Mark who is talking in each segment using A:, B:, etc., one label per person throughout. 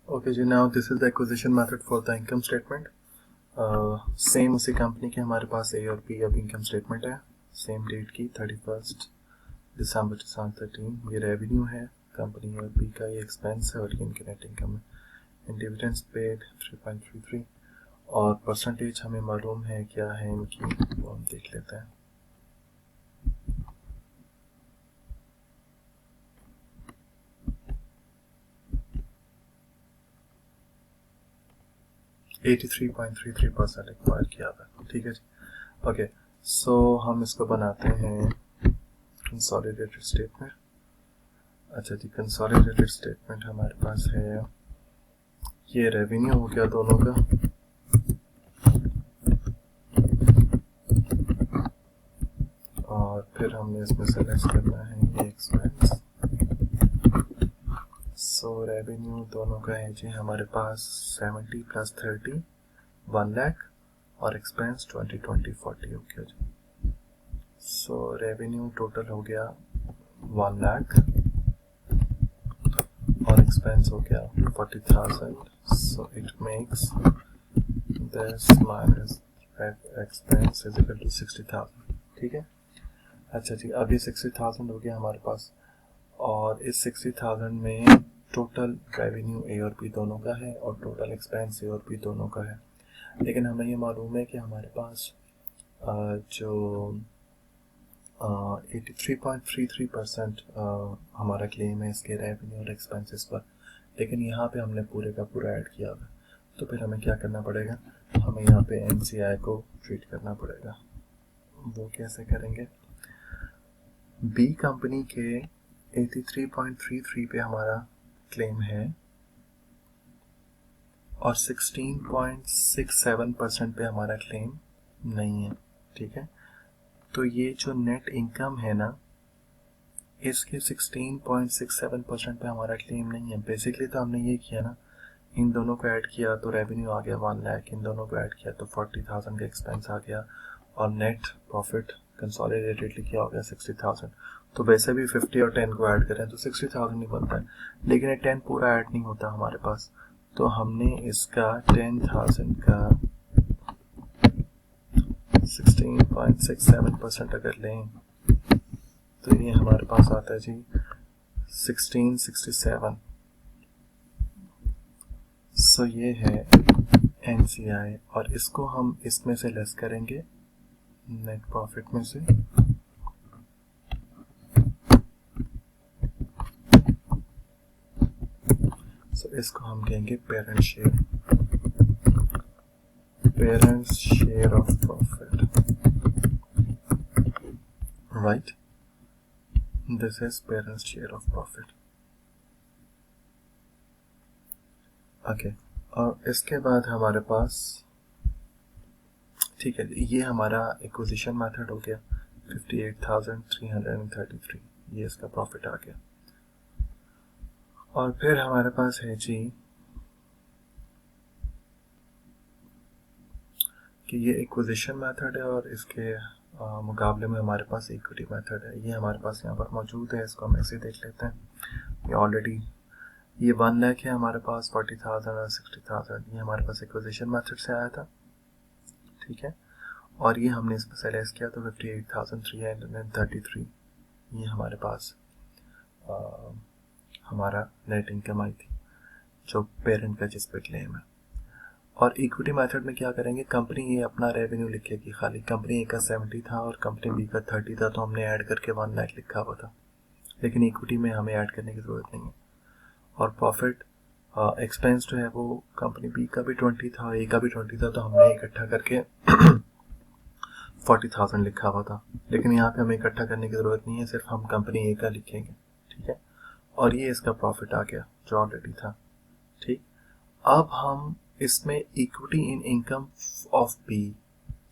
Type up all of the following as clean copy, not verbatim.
A: Okay ji, now this is the acquisition method for the income statement. Same उसी company के हमारे पास ए और B अब इनकम स्टेटमेंट है, सेम डेट की 31 दिसंबर 2013। ये रेवेन्यू है कंपनी और बी का, ये एक्सपेंस है और ये इनकी नेट इनकम है। इन डिविडेंड्स पेड 3.33 और परसेंटेज हमें मालूम है क्या है इनकी, वो हम देख लेते हैं। (83.33% एक्वायर किया था। ठीक है जी, ओके। सो हम इसको बनाते हैं कंसोलिडेटेड स्टेटमेंट। अच्छा जी, कंसोलिडेटेड स्टेटमेंट हमारे पास है, ये रेवेन्यू हो गया दोनों का, और फिर हमने इसमें सेलेक्ट करना है ये एक्सपेंस। सो रेवेन्यू दोनों का है जी हमारे पास 70 + 30 1 लाख और एक्सपेंस 20 20 40 हो गया जी। सो रेवेन्यू टोटल हो गया 1 लाख और एक्सपेंस हो गया 40,000। So it makes this minus expense is equal to 60,000। ठीक है, अच्छा जी, अभी 60,000 हो गया हमारे पास, और इस 60,000 में टोटल रेवेन्यू ए और बी दोनों का है और टोटल एक्सपेंस ए और बी दोनों का है। लेकिन हमें ये मालूम है कि हमारे पास जो 83.33% हमारा क्लेम है इसके रेवेन्यू और एक्सपेंसेस पर, लेकिन यहाँ पे हमने पूरे का पूरा ऐड किया हुआ। तो फिर हमें क्या करना पड़ेगा, हमें यहाँ पे एनसीआई को ट्रीट करना पड़ेगा। वो कैसे करेंगे, बी कंपनी के 83.33 पे हमारा क्लेम है और 16.67% पे हमारा क्लेम नहीं है। ठीक है, तो ये जो नेट इनकम है ना, इसके 16.67% पे हमारा क्लेम नहीं है। बेसिकली तो हमने ये किया ना, इन दोनों को ऐड किया तो रेवेन्यू आ गया 1 लाख, इन दोनों को ऐड किया तो 40,000 का एक्सपेंस आ गया और नेट प्रॉफिट कंसोलिडेटेडली क्या हो गया 60,000। तो वैसे भी 50 और 10 को ऐड करें तो 60,000 ही बनता है, लेकिन ये 10 पूरा ऐड नहीं होता हमारे पास। तो हमने इसका 10,000 का 16.67% अगर लें तो ये हमारे पास आता है जी 1667। सो ये है एनसीआई और इसको हम इसमें से लेस करेंगे नेट प्रॉफिट में से। सो इसको हम कहेंगे parents share of profit, right. This is parents share of profit. Okay, और इसके बाद हमारे पास, ठीक है, ये हमारा एक्विजिशन मेथड हो गया 58,333, ये इसका प्रॉफिट आ गया। और फिर हमारे पास है जी कि ये एक्विजिशन मेथड है और इसके मुकाबले में हमारे पास इक्विटी मेथड है। ये हमारे पास यहाँ पर मौजूद है, इसको हम ऐसे देख लेते हैं। ये ऑलरेडी ये 1 लाख है हमारे पास, 40,000 और 60,000 ये हमारे पास एक्विजिशन मेथड से आया था। ठीक है, और ये हमने इसमें सेलेक्ट किया तो 58,333 ये हमारे पास हमारा नेट इनकम आई थी जो पेरेंट का जिस पे क्लेम है। और इक्विटी मेथड में क्या करेंगे, कंपनी ये अपना रेवेन्यू लिखेगी खाली, कंपनी ए का 70 था और कंपनी बी का 30 था, तो हमने ऐड करके 1 लाख लिखा हुआ था, लेकिन इक्विटी में हमें ऐड करने की ज़रूरत नहीं है। और प्रॉफिट एक्सपेंस जो है वो कंपनी बी का भी 20 था, ए का भी 20 था, तो हमने इकट्ठा करके 40,000 लिखा हुआ था, लेकिन यहाँ पे हमें इकट्ठा करने की ज़रूरत नहीं है, सिर्फ हम कंपनी ए का लिखेंगे। ठीक है, और ये इसका प्रॉफिट आ गया जो ऑलरेडी था। ठीक, अब हम इसमें equity in income of B,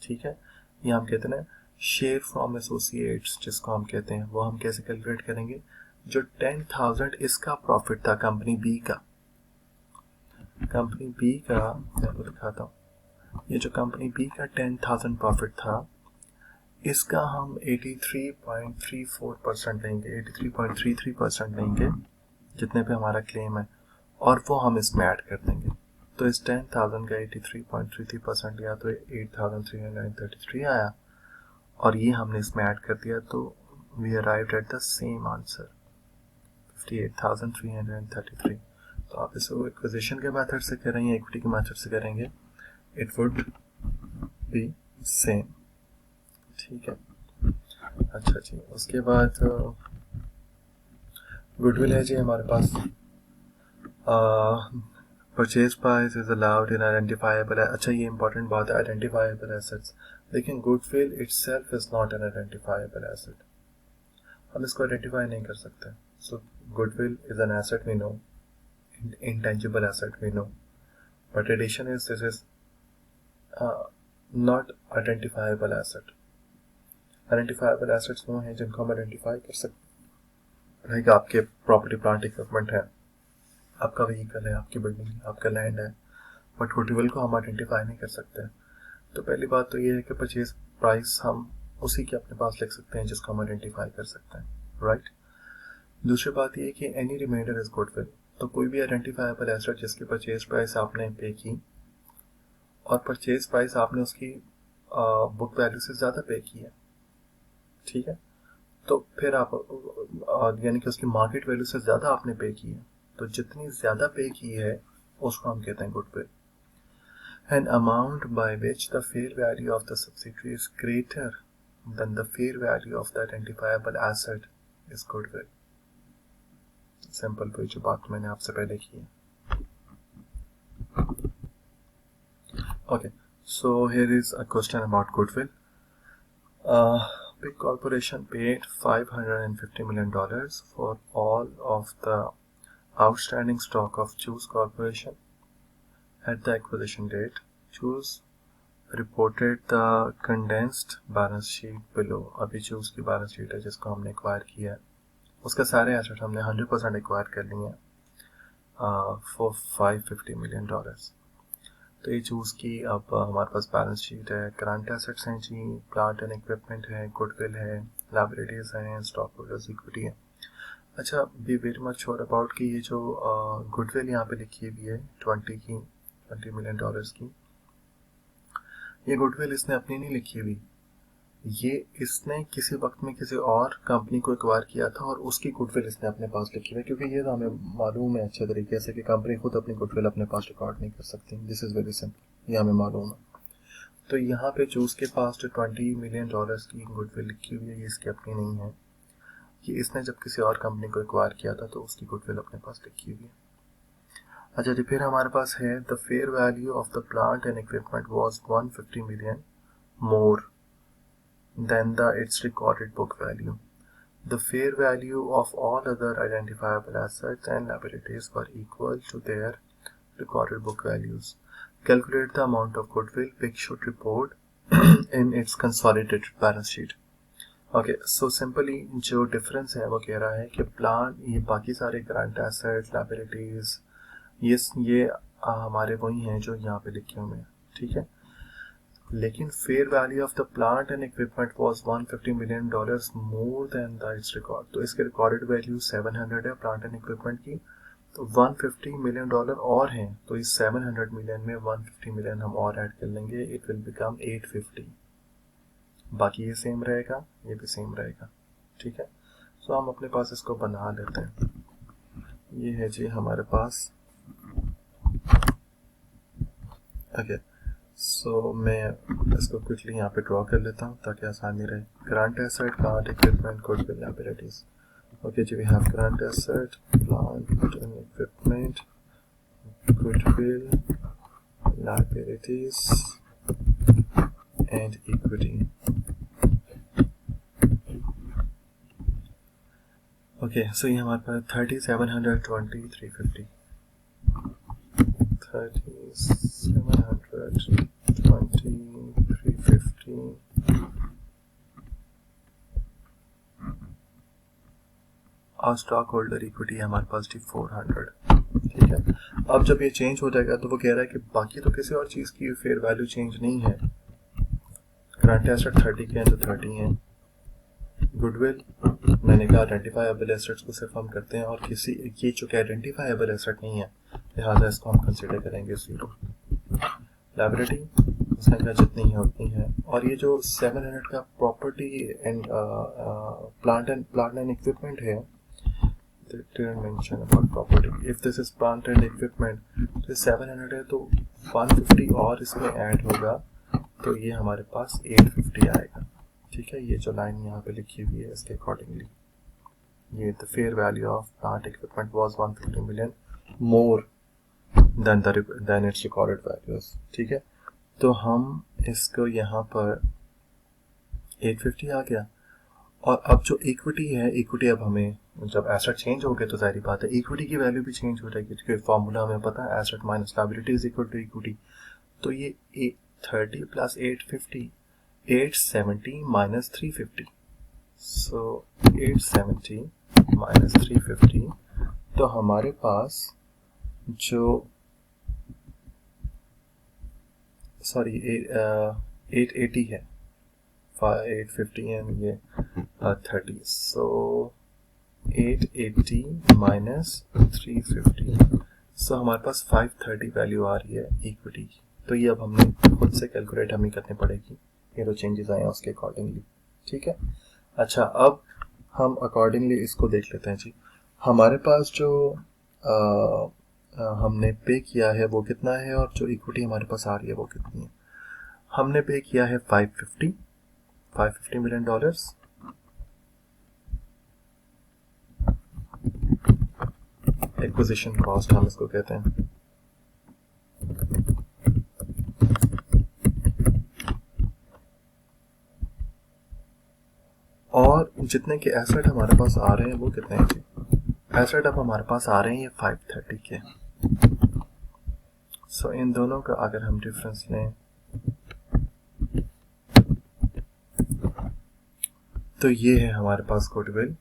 A: ठीक है, ये हम कहते हैं शेयर फ्रॉम एसोसिएट्स जिसको हम कहते हैं, वो हम कैसे कैलकुलेट करेंगे। जो 10,000 इसका प्रॉफिट था कंपनी बी का, मैं आपको दिखाता हूँ, ये जो कंपनी बी का 10,000 प्रॉफिट था, इसका हम 83.34% लेंगे, 83.33% लेंगे जितने पे हमारा क्लेम है, और वो हम इसमें ऐड कर देंगे। तो इस 10,000 का 83.33% गया तो 8,333 आया, और ये हमने इसमें ऐड कर दिया, तो we arrived at the same answer 58,333। तो आप इसको एक्विजिशन के मेथड से करेंगे, इक्विटी के मेथड से करेंगे, इट वुड बी सेम। ठीक है, अच्छा जी। उसके बाद गुडविल है जी हमारे पास। Purchase price is allowed in identifiable. अच्छा, ये इंपॉर्टेंट बात है, आइडेंटिफाइबल एसेट्स। लेकिन goodwill itself is not an identifiable asset, हम इसको आइडेंटिफाई नहीं कर सकते। So goodwill is an asset we know, intangible asset we know, but addition is this is not identifiable asset. Identifiable assets वो हैं जिनको हम आइडेंटिफाई कर सकते हैं। आपके प्रॉपर्टी प्लांट इक्विपमेंट है, आपका व्हीकल है, आपकी बिल्डिंग है, आपका लैंड है, बट गुडविल को हम आइडेंटिफाई नहीं कर सकते। तो पहली बात तो ये है कि परचेज प्राइस हम उसी के अपने पास लिख सकते हैं जिसको हम आइडेंटिफाई कर सकते हैं, राइट। दूसरी बात ये है कि एनी रिमाइंडर इज गुडविल। तो कोई भी आइडेंटिफाइबल एसेट जिसकी परचेज प्राइस आपने पे की और परचेज प्राइस आपने उसकी बुक वैल्यू से ज़्यादा पे की है, ठीक है, तो फिर आप यानी कि उसकी मार्केट वैल्यू से ज़्यादा आपने पे की है, तो जितनी ज़्यादा पे की है उसको हम कहते हैं goodwill. An amount by which the fair value of the subsidiary is greater than the fair value of the identifiable asset is goodwill. Simple, कोई जो बात मैंने आपसे पहले की है। Okay, so here is a question about goodwill. Big corporation paid $550 million for all of the outstanding stock of Choose Corporation at the acquisition date. Choose reported the condensed balance sheet below. अभी Choose की balance sheet है जिसको हमने acquire किया है, उसके सारे asset हमने 100% एक्वायर कर लिए हैं फॉर $550 million। तो ये चूज़ की अब हमारे पास बैलेंस शीट है, करंट एसेट्स हैं जी, प्लांट एंड इक्विपमेंट है, गुडविल है, लायबिलिटीज हैं, स्टॉक होल्डर्स इक्विटी है। अच्छा, be very much sure about कि ये जो गुडविल यहाँ पे लिखी हुई है $20 million की, ये गुडविल इसने अपनी नहीं लिखी हुई, ये इसने किसी वक्त में किसी और कंपनी को एक्वायर किया था और उसकी गुडविल इसने अपने पास लिखी है, क्योंकि ये तो हमें मालूम है अच्छे तरीके से कि कंपनी खुद अपनी गुडविल अपने पास रिकॉर्ड नहीं कर सकती। दिस इज़ वेरी सिंपल, ये हमें मालूम है। तो यहाँ पे चूज़ के पास जो $20 million की गुडविल लिखी हुई है, ये इसकी अपनी नहीं है, ये इसने जब किसी और कंपनी को एक्वायर किया था तो उसकी गुडविल अपने पास लिखी हुई है। अच्छा जी, फिर हमारे पास है the fair value of the plant and equipment was $150 million more than its recorded book value. The fair value of all other identifiable assets and liabilities were equal to their recorded book values. Calculate the amount of goodwill which should report in its consolidated balance sheet. Okay, so simply जो difference है वो कह रहा है कि plan, ये बाकी सारे करंट एसेट्स, लायबिलिटीज, ये हमारे वही हैं जो यहाँ पे लिखे हुए हैं, ठीक है। लेकिन fair value of the plant and equipment was $150 million more than the it's record. तो इसके रिकॉर्डेड वैल्यू 700 है प्लांट एंड इक्विपमेंट की, तो $150 million और हैं, तो इस 700 million में 150 million हम और ऐड कर लेंगे, इट विल बिकम 850। बाकी ये सेम रहेगा, ये भी सेम रहेगा, ठीक है। सो हम अपने पास इसको बना लेते हैं। ये है जी हमारे पास, ओके। सो मैं इसको क्विकली यहाँ पे ड्रॉ कर लेता हूँ ताकि आसानी रहे। Current asset, plant, equipment, goodwill, liabilities. Okay जी, we have current asset, plant and equipment, goodwill, liabilities and equity. Okay, so ये हमारे पास 3720 350 3720 350 और स्टॉक होल्डर इक्विटी हमारे पास थी 400, ठीक है। अब जब ये चेंज हो जाएगा तो वो कह रहा है कि बाकी तो किसी और चीज़ की फेयर वैल्यू चेंज नहीं है। करंट एसेट 30 के हैं तो 30 हैं, गुडविल मैंने कहा आइडेंटिफाइबल एसेट्स को सिर्फ हम करते हैं, और किसी ये जो कि आइडेंटिफाइबल एसेट नहीं है लिहाजा इसको हम कंसिडर करेंगे 0। लायबिलिटी उसने कहा जितनी है उतनी है। और ये जो 700 का property and plant and equipment है, didn't mention about property. If this is plant and equipment, तो 700 है तो 150 और इसमें ऐड होगा तो ये हमारे पास 850 आएगा। ठीक है, ये जो लाइन यहाँ पे लिखी हुई है इसके अकॉर्डिंगली ये the fair value of plant equipment was 150 million more than its recorded values। ठीक है, तो हम इसको यहाँ पर 850 आ गया। और अब जो इक्विटी है, इक्विटी अब हमें जब एसेट चेंज हो गए तो जाहिर बात है इक्विटी की वैल्यू भी चेंज हो जाएगी, क्योंकि फॉर्मूला हमें पता है asset minus liability is equal to equity. तो ये 830 प्लस 850 870 माइनस 350, सो 870 माइनस 350, तो हमारे पास जो 880 है, 850 एंड ये 30, सो 880 माइनस 350, सो हमारे पास 530 वैल्यू आ रही है इक्विटी की। तो ये अब हमने खुद से कैलकुलेट हमें करनी पड़ेगी, ये जो चेंजेस आए हैं उसके अकॉर्डिंगली। ठीक है, अच्छा अब हम अकॉर्डिंगली इसको देख लेते हैं जी। हमारे पास जो हमने पे किया है वो कितना है और जो इक्विटी हमारे पास आ रही है वो कितनी है। हमने पे किया है 550 मिलियन डॉलर्स, एक्विजिशन कॉस्ट हम इसको कहते हैं। और जितने के एसेट हमारे पास आ रहे हैं वो कितने हैं जी? एसेट अब हमारे पास आ रहे हैं ये 530 के। सो इन दोनों का अगर हम डिफरेंस लें तो ये है हमारे पास गुडविल,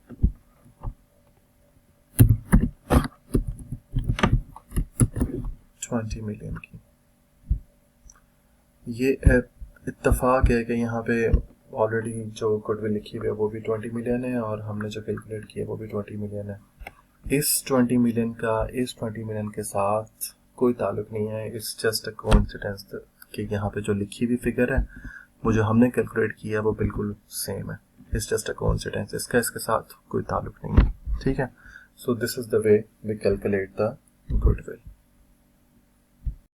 A: $20 मिलियन की। ये इत्तेफाक है कि यहाँ पे ऑलरेडी जो गुडविल लिखी हुई है वो भी 20 मिलियन है और हमने जो कैलकुलेट किया वो भी 20 मिलियन है। इस 20 मिलियन का इस 20 मिलियन के साथ कोई ताल्लुक नहीं है, इट्स जस्ट अ कोइंसिडेंस कि यहाँ पे जो लिखी हुई फिगर है वो जो हमने कैलकुलेट किया वो बिल्कुल सेम है, इट्स जस्ट अ कोइंसिडेंस, इसका इसके साथ कोई ताल्लुक नहीं है। ठीक है, so this is the way we calculate the goodwill.